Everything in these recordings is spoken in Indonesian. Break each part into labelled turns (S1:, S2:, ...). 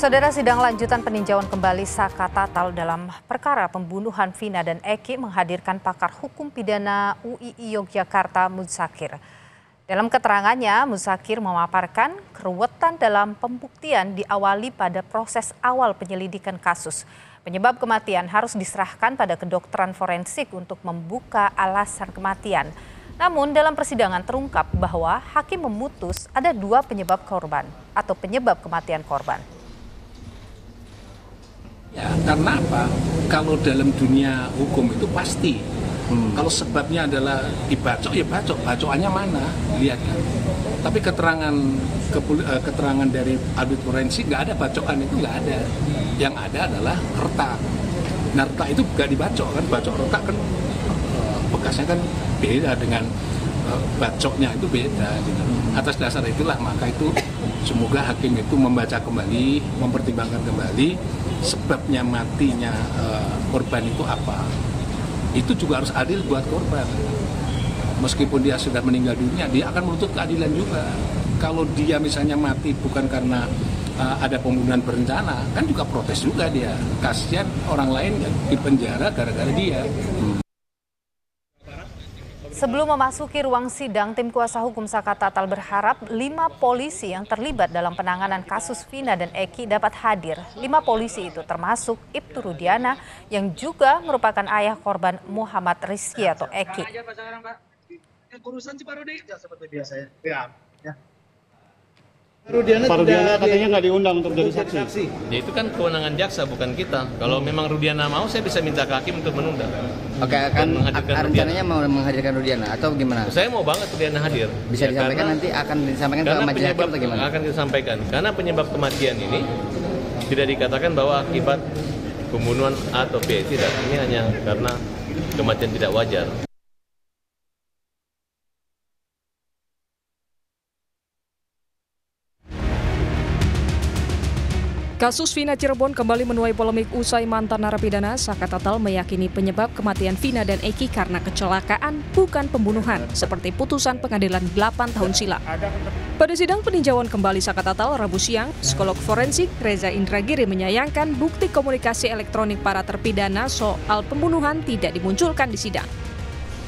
S1: Saudara, sidang lanjutan peninjauan kembali Saka Tatal dalam perkara pembunuhan Vina dan Eki menghadirkan pakar hukum pidana UII Yogyakarta Muzakir. Dalam keterangannya, Muzakir memaparkan keruwetan dalam pembuktian diawali pada proses awal penyelidikan kasus. Penyebab kematian harus diserahkan pada kedokteran forensik untuk membuka alasan kematian. Namun dalam persidangan terungkap bahwa hakim memutus ada dua penyebab korban atau penyebab kematian korban.
S2: Ya, karena apa? Kalau dalam dunia hukum itu pasti. Kalau sebabnya adalah dibacok, ya bacok. Bacokannya mana? Lihat kan. Tapi keterangan dari audit forensik nggak ada bacokan, itu nggak ada. Yang ada adalah retak. Nah, retak itu nggak dibacok kan? Bacok retak kan bekasnya kan beda dengan bacoknya, itu beda gitu. Atas dasar itulah maka itu semoga hakim itu membaca kembali, mempertimbangkan kembali sebabnya matinya korban itu apa. Itu juga harus adil buat korban. Meskipun dia sudah meninggal dunia, dia akan menuntut keadilan juga. Kalau dia misalnya mati bukan karena ada pembunuhan berencana, kan juga protes juga dia. Kasihan orang lain yang di penjara gara-gara dia.
S1: Sebelum memasuki ruang sidang, tim kuasa hukum Saka Tatal berharap 5 polisi yang terlibat dalam penanganan kasus Vina dan Eki dapat hadir. 5 polisi itu termasuk Ibtu Rudiana yang juga merupakan ayah korban Muhammad Rizky atau Eki.
S3: Pak Rudiana katanya nggak diundang untuk jadi saksi.
S4: Ya itu kan kewenangan jaksa, bukan kita. Kalau memang Rudiana mau, saya bisa minta ke hakim untuk menunda.
S5: Oke, rencananya mau menghadirkan Rudiana atau gimana?
S4: Saya mau banget Rudiana hadir.
S5: Bisa ya, disampaikan nanti akan disampaikan ke majelis hakim atau gimana?
S4: Akan disampaikan. Karena penyebab kematian ini tidak dikatakan bahwa akibat pembunuhan atau B, tidak. Ini hanya karena kematian tidak wajar.
S6: Kasus Vina Cirebon kembali menuai polemik usai mantan narapidana Saka Tatal meyakini penyebab kematian Vina dan Eki karena kecelakaan, bukan pembunuhan, seperti putusan pengadilan 8 tahun silam. Pada sidang peninjauan kembali Saka Tatal Rabu siang, psikolog forensik Reza Indragiri menyayangkan bukti komunikasi elektronik para terpidana soal pembunuhan tidak dimunculkan di sidang.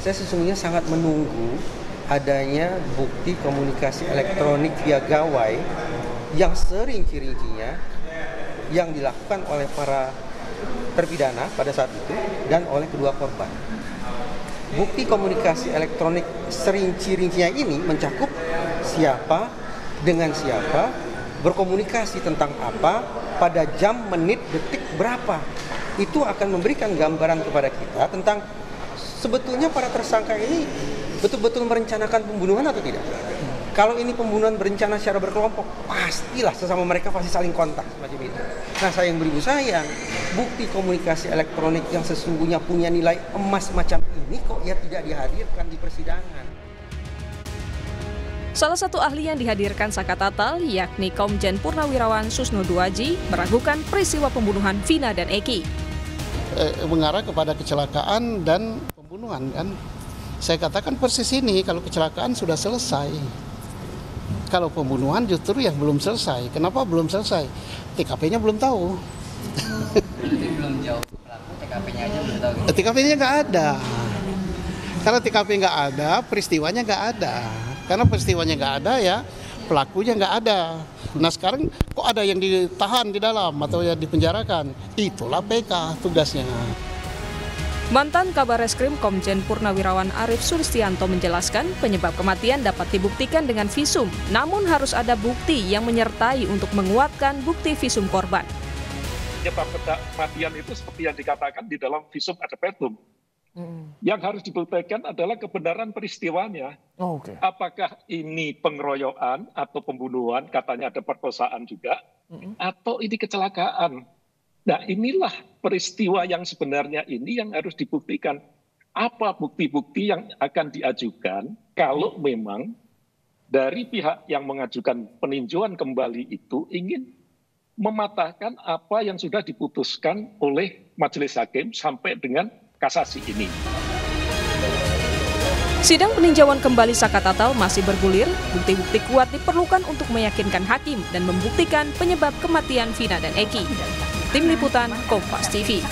S7: Saya sesungguhnya sangat menunggu adanya bukti komunikasi elektronik via gawai yang serinci-rincinya yang dilakukan oleh para terpidana pada saat itu dan oleh kedua korban. Bukti komunikasi elektronik serinci-rincinya ini mencakup siapa dengan siapa, berkomunikasi tentang apa, pada jam, menit, detik berapa. Itu akan memberikan gambaran kepada kita tentang sebetulnya para tersangka ini betul-betul merencanakan pembunuhan atau tidak. Kalau ini pembunuhan berencana secara berkelompok, pastilah sesama mereka pasti saling kontak semacam itu. Nah, sayang beribu sayang, bukti komunikasi elektronik yang sesungguhnya punya nilai emas macam ini kok ya tidak dihadirkan di persidangan.
S6: Salah satu ahli yang dihadirkan Saka Tatal, yakni Komjen Purnawirawan Susno Duaji, meragukan peristiwa pembunuhan Vina dan Eki.
S3: Mengarah kepada kecelakaan dan pembunuhan kan. Saya katakan persis ini, kalau kecelakaan sudah selesai. Kalau pembunuhan justru yang belum selesai. Kenapa belum selesai? TKP-nya belum tahu.
S5: Belum jauh pelaku, TKP-nya aja belum tahu.
S3: TKP-nya nggak ada. Karena TKP nggak ada, peristiwanya nggak ada. Karena peristiwanya nggak ada ya, pelakunya nggak ada. Nah sekarang kok ada yang ditahan di dalam atau yang dipenjarakan? Itulah PK tugasnya.
S6: Mantan Kabar Reskrim Komjen Purnawirawan Arief Sulistianto menjelaskan penyebab kematian dapat dibuktikan dengan visum, namun harus ada bukti yang menyertai untuk menguatkan bukti visum korban.
S8: Penyebab kematian itu seperti yang dikatakan di dalam visum ad petum. Yang harus dibuktikan adalah kebenaran peristiwanya. Apakah ini pengeroyokan atau pembunuhan, katanya ada perkosaan juga, atau ini kecelakaan. Nah, inilah peristiwa yang sebenarnya ini yang harus dibuktikan. Apa bukti-bukti yang akan diajukan kalau memang dari pihak yang mengajukan peninjauan kembali itu ingin mematahkan apa yang sudah diputuskan oleh majelis hakim sampai dengan kasasi ini.
S6: Sidang peninjauan kembali Saka Tatal masih bergulir, bukti-bukti kuat diperlukan untuk meyakinkan hakim dan membuktikan penyebab kematian Vina dan Eki. Tim Liputan Kompas TV.